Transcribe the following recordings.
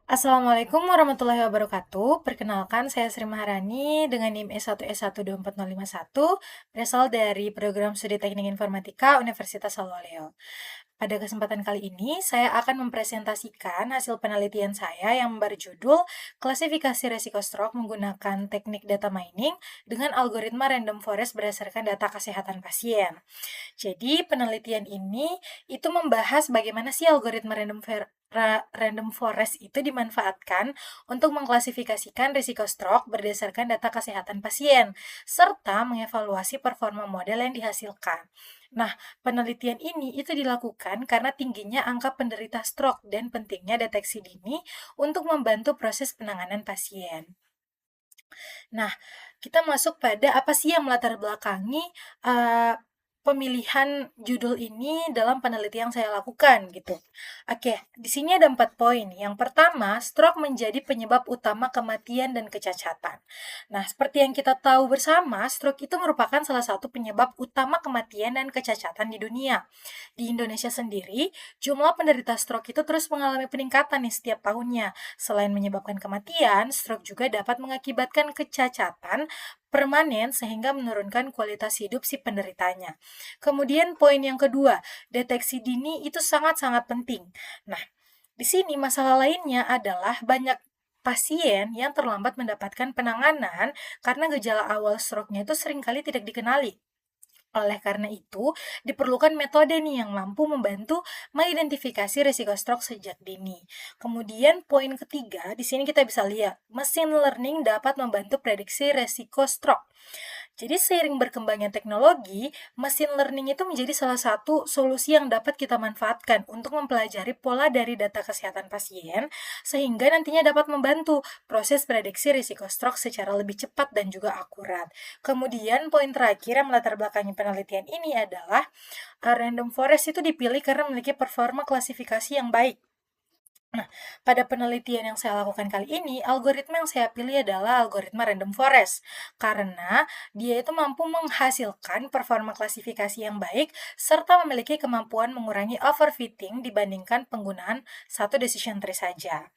Assalamualaikum warahmatullahi wabarakatuh. Perkenalkan, saya Sri Maharani dengan NIM S1S12401, berasal dari program Studi Teknik Informatika Universitas Alwaleo. Pada kesempatan kali ini, saya akan mempresentasikan hasil penelitian saya yang berjudul Klasifikasi Resiko Stroke menggunakan teknik data mining dengan algoritma random forest berdasarkan data kesehatan pasien. Jadi, penelitian ini itu membahas bagaimana sih algoritma random forest itu dimanfaatkan untuk mengklasifikasikan risiko stroke berdasarkan data kesehatan pasien, serta mengevaluasi performa model yang dihasilkan. Nah, penelitian ini itu dilakukan karena tingginya angka penderita stroke dan pentingnya deteksi dini untuk membantu proses penanganan pasien. Nah, kita masuk pada apa sih yang melatar belakangi uh, pemilihan judul ini dalam penelitian yang saya lakukan gitu. Oke, di sini ada 4 poin. Yang pertama, stroke menjadi penyebab utama kematian dan kecacatan. Nah, seperti yang kita tahu bersama, stroke itu merupakan salah satu penyebab utama kematian dan kecacatan di dunia. Di Indonesia sendiri, jumlah penderita stroke itu terus mengalami peningkatan nih setiap tahunnya. Selain menyebabkan kematian, stroke juga dapat mengakibatkan kecacatan permanen sehingga menurunkan kualitas hidup si penderitanya. Kemudian poin yang kedua, deteksi dini itu sangat-sangat penting. Nah, di sini masalah lainnya adalah banyak pasien yang terlambat mendapatkan penanganan karena gejala awal stroke-nya itu seringkali tidak dikenali. Oleh karena itu, diperlukan metode nih yang mampu membantu mengidentifikasi risiko stroke sejak dini. Kemudian poin ketiga, di sini kita bisa lihat, machine learning dapat membantu prediksi risiko stroke. Jadi seiring berkembangnya teknologi, machine learning itu menjadi salah satu solusi yang dapat kita manfaatkan untuk mempelajari pola dari data kesehatan pasien, sehingga nantinya dapat membantu proses prediksi risiko stroke secara lebih cepat dan juga akurat. Kemudian poin terakhir yang melatar belakangi penelitian ini adalah random forest itu dipilih karena memiliki performa klasifikasi yang baik. Nah, pada penelitian yang saya lakukan kali ini, algoritma yang saya pilih adalah algoritma random forest. Karena dia itu mampu menghasilkan performa klasifikasi yang baik, serta memiliki kemampuan mengurangi overfitting dibandingkan penggunaan satu decision tree saja.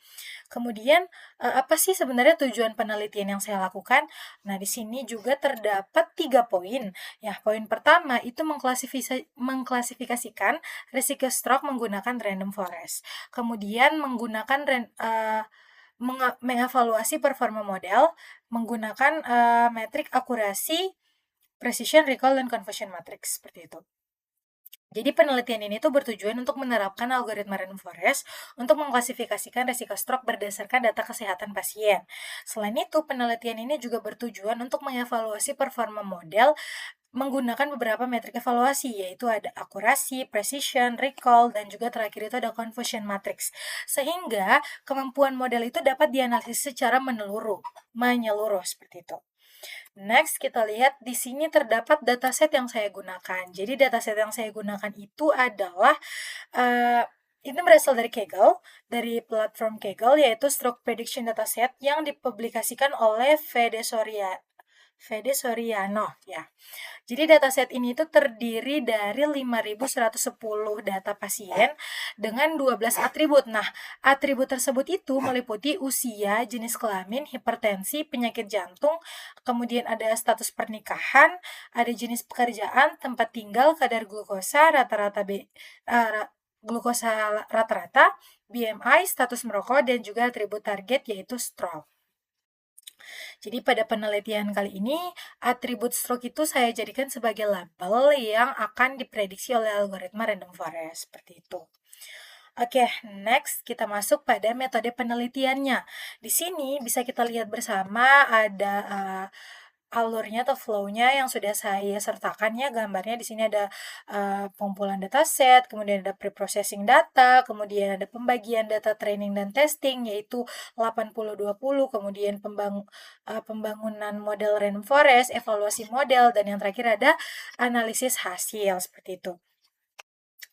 Kemudian, apa sih sebenarnya tujuan penelitian yang saya lakukan? Nah, di sini juga terdapat 3 poin. Ya, poin pertama itu mengklasifikasikan risiko stroke menggunakan random forest. Kemudian mengevaluasi performa model menggunakan metrik akurasi, precision, recall, dan conversion matrix seperti itu. Jadi penelitian ini tuh bertujuan untuk menerapkan algoritma random forest untuk mengklasifikasikan risiko stroke berdasarkan data kesehatan pasien. Selain itu, penelitian ini juga bertujuan untuk mengevaluasi performa model menggunakan beberapa metrik evaluasi, yaitu ada akurasi, precision, recall, dan juga terakhir itu ada conversion matrix. Sehingga kemampuan model itu dapat dianalisis secara menyeluruh seperti itu. Next, kita lihat di sini terdapat dataset yang saya gunakan. Jadi dataset yang saya gunakan itu adalah ini berasal dari Kaggle, dari platform Kaggle, yaitu Stroke Prediction Dataset yang dipublikasikan oleh Fede Soriano ya. Jadi dataset ini itu terdiri dari 5.110 data pasien dengan 12 atribut. Nah, atribut tersebut itu meliputi usia, jenis kelamin, hipertensi, penyakit jantung, kemudian ada status pernikahan, ada jenis pekerjaan, tempat tinggal, kadar glukosa, glukosa rata-rata, BMI, status merokok, dan juga atribut target yaitu stroke. Jadi pada penelitian kali ini, atribut stroke itu saya jadikan sebagai label yang akan diprediksi oleh algoritma random forest, seperti itu. Oke, next kita masuk pada metode penelitiannya. Di sini bisa kita lihat bersama ada alurnya atau flow-nya yang sudah saya sertakan ya, gambarnya di sini ada pengumpulan dataset, kemudian ada pre-processing data, kemudian ada pembagian data training dan testing yaitu 80-20, kemudian pembangunan model random forest, evaluasi model, dan yang terakhir ada analisis hasil seperti itu.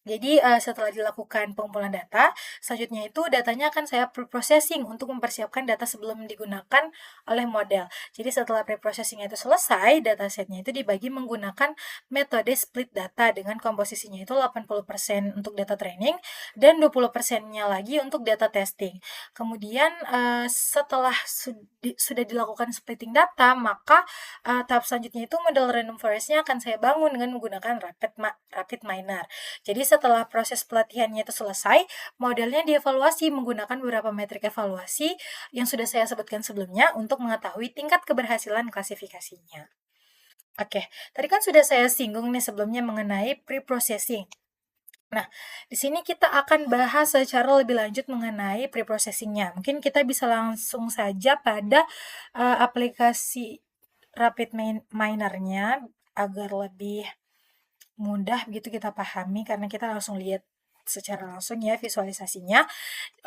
Jadi, setelah dilakukan pengumpulan data, selanjutnya itu datanya akan saya pre-processing untuk mempersiapkan data sebelum digunakan oleh model. Jadi setelah pre-processing itu selesai, datasetnya itu dibagi menggunakan metode split data dengan komposisinya itu 80% untuk data training dan 20%-nya lagi untuk data testing. Kemudian, setelah sudah dilakukan splitting data, maka, tahap selanjutnya itu model random forest-nya akan saya bangun dengan menggunakan rapid miner. Jadi setelah proses pelatihannya itu selesai, modelnya dievaluasi menggunakan beberapa metrik evaluasi yang sudah saya sebutkan sebelumnya untuk mengetahui tingkat keberhasilan klasifikasinya. Oke, tadi kan sudah saya singgung nih sebelumnya mengenai pre-processing. Nah, di sini kita akan bahas secara lebih lanjut mengenai pre-processingnya. Mungkin kita bisa langsung saja pada aplikasi Rapid Minernya agar lebih mudah gitu kita pahami karena kita langsung lihat secara langsung ya visualisasinya.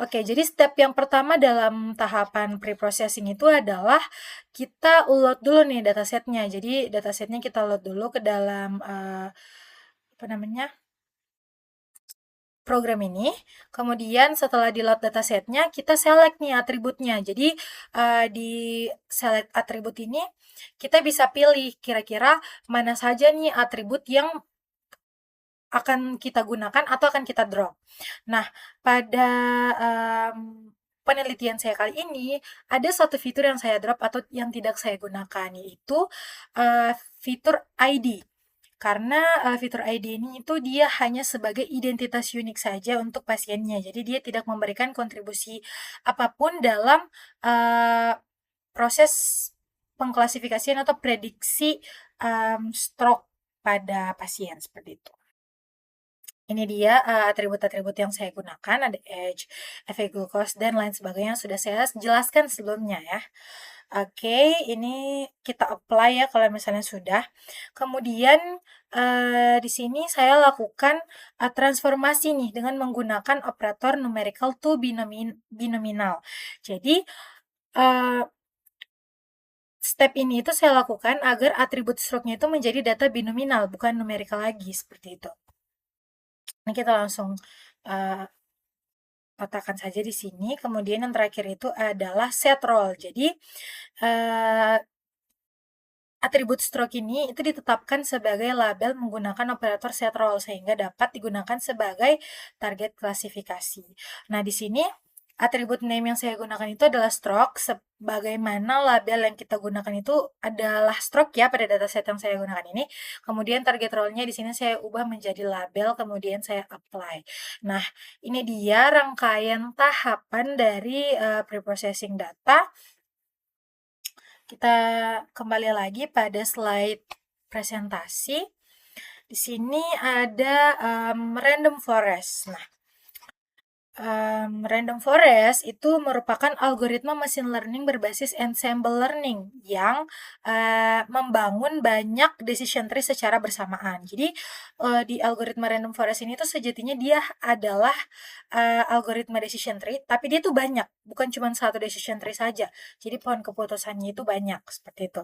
Oke, jadi step yang pertama dalam tahapan pre-processing itu adalah kita load dulu nih datasetnya. Jadi datasetnya kita load dulu ke dalam apa namanya program ini. Kemudian setelah di load datasetnya kita select nih atributnya. Jadi di select atribut ini kita bisa pilih kira-kira mana saja nih atribut yang akan kita gunakan atau akan kita drop. Nah, pada penelitian saya kali ini, ada satu fitur yang saya drop atau yang tidak saya gunakan, yaitu fitur ID. Karena fitur ID ini itu dia hanya sebagai identitas unik saja untuk pasiennya. Jadi dia tidak memberikan kontribusi apapun dalam proses pengklasifikasian atau prediksi stroke pada pasien seperti itu. Ini dia atribut-atribut yang saya gunakan, ada age, efek glucose, dan lain sebagainya yang sudah saya jelaskan sebelumnya ya. Oke, ini kita apply ya kalau misalnya sudah. Kemudian di sini saya lakukan transformasi nih dengan menggunakan operator numerical to binominal. Jadi step ini itu saya lakukan agar atribut stroke-nya itu menjadi data binominal, bukan numerical lagi seperti itu. Ini kita langsung letakkan saja di sini. Kemudian yang terakhir itu adalah set role. Jadi atribut stroke ini itu ditetapkan sebagai label menggunakan operator set role sehingga dapat digunakan sebagai target klasifikasi. Nah, di sini atribut name yang saya gunakan itu adalah stroke, sebagaimana label yang kita gunakan itu adalah stroke ya pada dataset yang saya gunakan ini. Kemudian target role-nya di sini saya ubah menjadi label, kemudian saya apply. Nah, ini dia rangkaian tahapan dari preprocessing data. Kita kembali lagi pada slide presentasi. Di sini ada random forest. Nah, random forest itu merupakan algoritma machine learning berbasis ensemble learning yang membangun banyak decision tree secara bersamaan. Jadi di algoritma random forest ini tuh sejatinya dia adalah algoritma decision tree, tapi dia tuh banyak, bukan cuma satu decision tree saja. Jadi pohon keputusannya itu banyak seperti itu.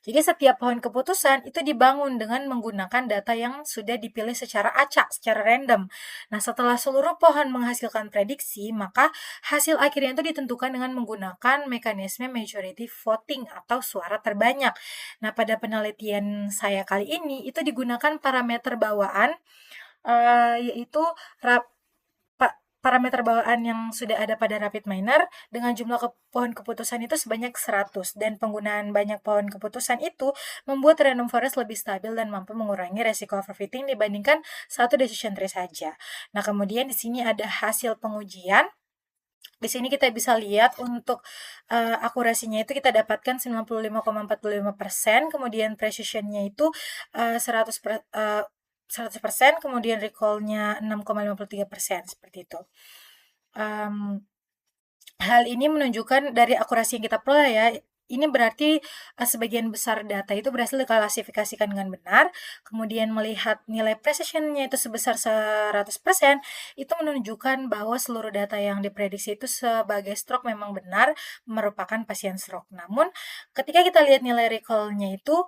Jadi setiap pohon keputusan itu dibangun dengan menggunakan data yang sudah dipilih secara acak, secara random. Nah, setelah seluruh pohon menghasilkan prediksi, maka hasil akhirnya itu ditentukan dengan menggunakan mekanisme majority voting atau suara terbanyak. Nah, pada penelitian saya kali ini itu digunakan parameter bawaan yaitu parameter bawaan yang sudah ada pada rapid miner dengan jumlah pohon keputusan itu sebanyak 100 dan penggunaan banyak pohon keputusan itu membuat random forest lebih stabil dan mampu mengurangi resiko overfitting dibandingkan satu decision tree saja. Nah, kemudian di sini ada hasil pengujian. Di sini kita bisa lihat untuk akurasinya itu kita dapatkan 95,45%, kemudian precisionnya itu 100%, kemudian recall-nya 6,53%, seperti itu. Hal ini menunjukkan dari akurasi yang kita peroleh ya, ini berarti sebagian besar data itu berhasil diklasifikasikan dengan benar, kemudian melihat nilai precision-nya itu sebesar 100%, itu menunjukkan bahwa seluruh data yang diprediksi itu sebagai stroke memang benar merupakan pasien stroke. Namun, ketika kita lihat nilai recall-nya itu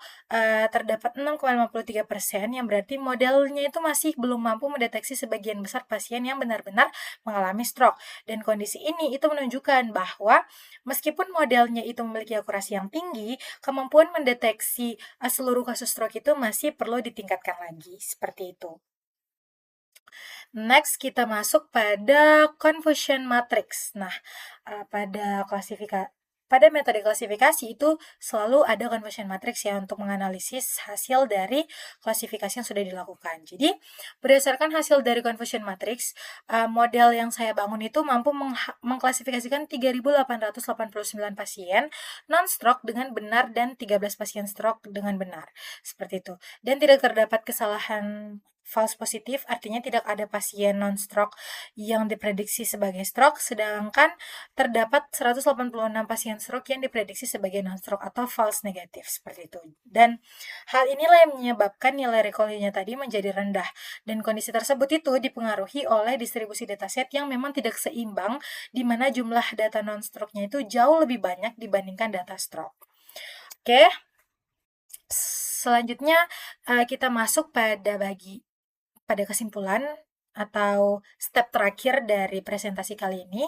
terdapat 6,53%, yang berarti modelnya itu masih belum mampu mendeteksi sebagian besar pasien yang benar-benar mengalami stroke. Dan kondisi ini itu menunjukkan bahwa meskipun modelnya itu memiliki akurasi yang tinggi, kemampuan mendeteksi seluruh kasus stroke itu masih perlu ditingkatkan lagi, seperti itu. Next, kita masuk pada confusion matrix. Nah, pada metode klasifikasi itu selalu ada confusion matrix ya untuk menganalisis hasil dari klasifikasi yang sudah dilakukan. Jadi, berdasarkan hasil dari confusion matrix, model yang saya bangun itu mampu mengklasifikasikan 3.889 pasien non-stroke dengan benar dan 13 pasien stroke dengan benar. Seperti itu. Dan tidak terdapat kesalahan false positif, artinya tidak ada pasien non-stroke yang diprediksi sebagai stroke, sedangkan terdapat 186 pasien stroke yang diprediksi sebagai non-stroke atau false negatif, seperti itu. Dan hal inilah yang menyebabkan nilai recall-nya tadi menjadi rendah, dan kondisi tersebut itu dipengaruhi oleh distribusi dataset yang memang tidak seimbang, di mana jumlah data non-stroke-nya itu jauh lebih banyak dibandingkan data stroke. Oke, selanjutnya kita masuk pada kesimpulan atau step terakhir dari presentasi kali ini.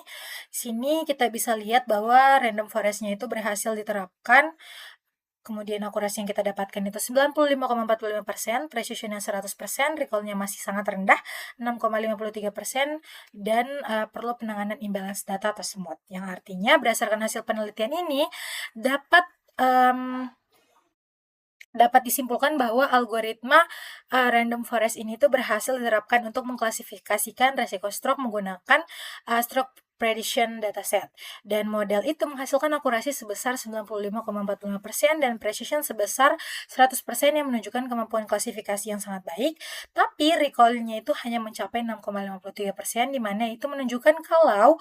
Sini kita bisa lihat bahwa random forest-nya itu berhasil diterapkan, kemudian akurasi yang kita dapatkan itu 95,45%, precision-nya 100%, recall-nya masih sangat rendah, 6,53%, dan perlu penanganan imbalance data atau SMOD. Yang artinya berdasarkan hasil penelitian ini dapat disimpulkan bahwa algoritma random forest ini tuh berhasil diterapkan untuk mengklasifikasikan resiko stroke menggunakan stroke prediction dataset. Dan model itu menghasilkan akurasi sebesar 95,45% dan precision sebesar 100% yang menunjukkan kemampuan klasifikasi yang sangat baik, tapi recall-nya itu hanya mencapai 6,53%, di mana itu menunjukkan kalau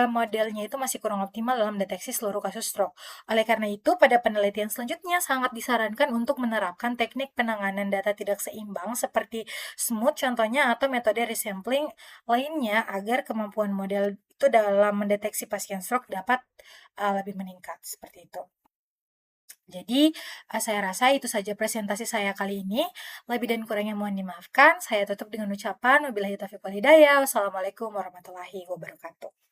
modelnya itu masih kurang optimal dalam deteksi seluruh kasus stroke. Oleh karena itu, pada penelitian selanjutnya sangat disarankan untuk menerapkan teknik penanganan data tidak seimbang seperti SMOOD contohnya atau metode resampling lainnya agar kemampuan model itu dalam mendeteksi pasien stroke dapat lebih meningkat, seperti itu. Jadi, saya rasa itu saja presentasi saya kali ini. Lebih dan kurangnya mohon dimaafkan. Saya tutup dengan ucapan wabillahi taufiq wal hidayah. Wassalamualaikum warahmatullahi wabarakatuh.